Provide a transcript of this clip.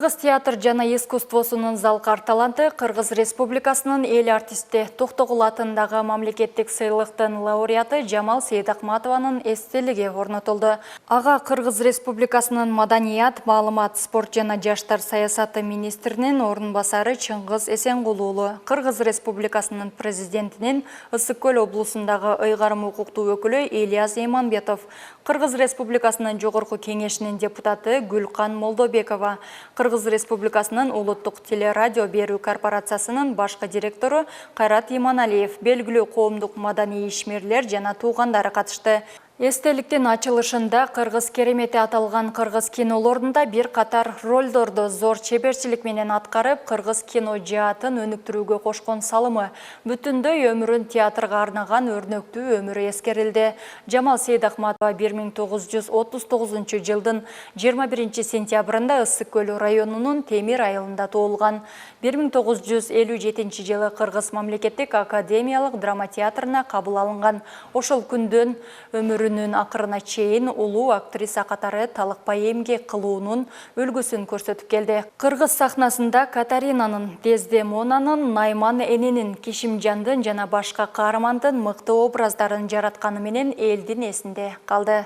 Кыргыз театр жана искусствосунун залкар таланты Кыргыз Республикасынын эл артисти Токтогул атындагы мамлекеттик сыйлыктын лауреаты Жамал Сейдахматованын эстелиги орнотулду. Ага Кыргыз Республикасынын маданият, маалымат, спорт жана жаштар саясаты министринин орун басары Чыңгыз Эсенгулуулу, Кыргыз Республикасынын президентинин Ысык Көл облусундагы ыйгарым укуктуу өкүлү Ильяс Иманбетов, Кыргыз Республикасынын жогорку кеңешинин депутаты Гүлкан Молдобекова, Кыргыз Республикасынын улуттук телерадио берүү корпорациясынын башкы директору Кайрат Иманалиев, белгилүү коомдук маданий ишмерлер жана туугандары катышты. Эстеликтин ачылышында Кыргыз керемети аталган кыргыз кинолорунда бир катар ролдорду зор чеберчилик менен аткарып, кыргыз кино жаатын өнүктүрүүгө кошкон салымы, бүтүндөй өмүрүн театрга арнаган өрнөктүү өмүрү эскерилди. Жамал Сейдахматова 1939 жылдын 21 сентябрында Ысык Көл районунун Темир айылында туулган. 1957 жылы Кыргыз мамлекеттик академиялык драма театрына кабыл алынган. Ошол күндөн өмүрүнүн акырына чейин улуу актриса катары талыкпай эмгек кылуунун үлгүсүн көрсөтүп келди. Кыргыз сахнасында Катаринанын, Дездемонанын, Найман эненин, Кишимжандын жана башка каармандын мыкты образдарын жаратканы менен элдин эсинде калды.